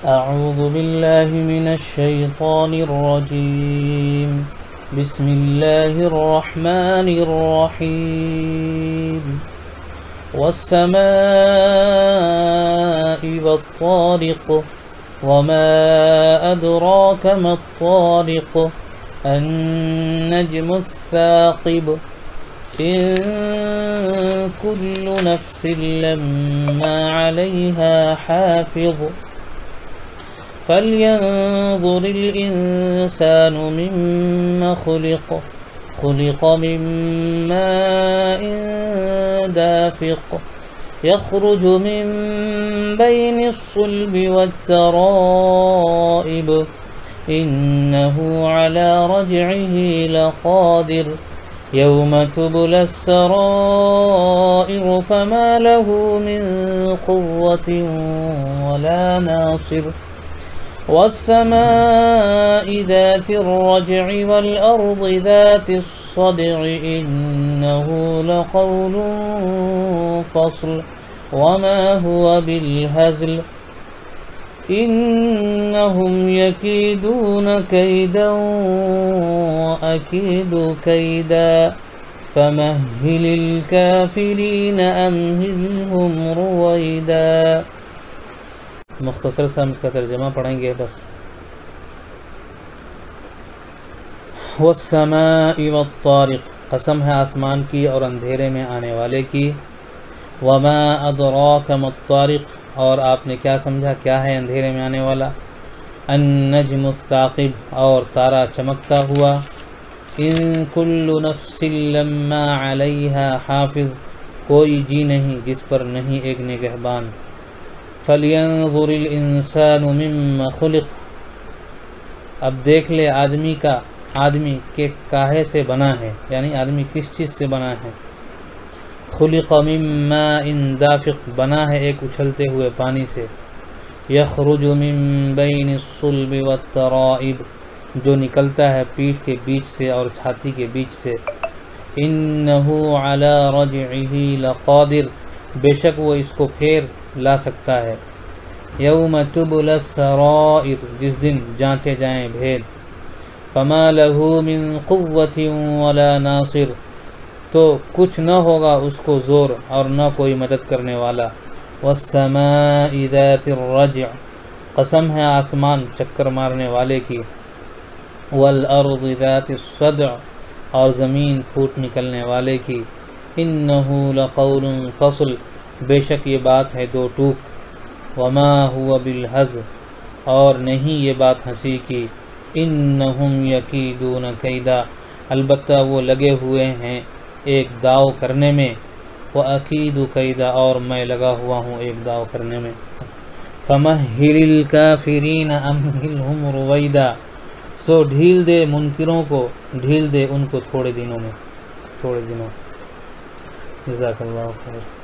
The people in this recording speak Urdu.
أعوذ بالله من الشيطان الرجيم. بسم الله الرحمن الرحيم. والسماء والطارق وما أدراك ما الطارق النجم الثاقب إن كل نفس لما عليها حافظ فلينظر الإنسان مما خلق من ماء دافق يخرج من بين الصلب والترائب إنه على رجعه لقادر يوم تبلى السرائر فما له من قوة ولا ناصر والسماء ذات الرجع والأرض ذات الصدع إنه لقول فصل وما هو بالهزل إنهم يكيدون كيدا وأكيد كيدا فمهل الكافرين أمهلهم رويدا. مختصر سا ہم اس کا ترجمہ پڑھیں گے بس. والسماء والطارق، قسم ہے آسمان کی اور اندھیرے میں آنے والے کی. وما ادراک ما الطارق، اور آپ نے کیا سمجھا کیا ہے اندھیرے میں آنے والا. النجم الثاقب، اور تارا چمکتا ہوا. ان کل نفس لما علیہا حافظ، کوئی جی نہیں جس پر نہیں ایک نگہبان. فَلْيَنظُرِ الْإِنسَانُ مِمَّ خُلِقَ، اب دیکھ لے آدمی کے کاہے سے بنا ہے، یعنی آدمی کس چیز سے بنا ہے. خُلِقَ مِن مَاءٍ دَافِقٍ، بنا ہے ایک اچھلتے ہوئے پانی سے. يَخْرُجُ مِن بَيْنِ الصُّلْبِ وَالتَّرَائِبِ، جو نکلتا ہے پیٹھ کے بیچ سے اور چھاتی کے بیچ سے. إِنَّهُ عَلَى رَجْعِهِ لَقَادِرٌ، بے شک وہ اس کو پھیر لا سکتا ہے. یوم تبلی السرائر، جس دن جانچے جائیں بھید. فما له من قوة ولا ناصر، تو کچھ نہ ہوگا اس کو زور اور نہ کوئی مدد کرنے والا. والسماء ذات الرجع، قسم ہے آسمان چکر مارنے والے کی. والارض ذات الصدع، اور زمین پھوٹ نکلنے والے کی. انه لقول فصل، بے شک یہ بات ہے دو ٹوک. وما هو بالهزل، اور نہیں یہ بات ہنسی کی. انہم یکیدون کیدا، البتہ وہ لگے ہوئے ہیں ایک داؤ کرنے میں. وَأَكِيدُ کیدا، اور میں لگا ہوا ہوں ایک داؤ کرنے میں. فَمَهِّلِ الْكَافِرِينَ أَمْهِلْهُمْ رُوَيْدًا، سو ڈھیل دے منکروں کو، ڈھیل دے ان کو تھوڑے دنوں. جزاک اللہ خیر.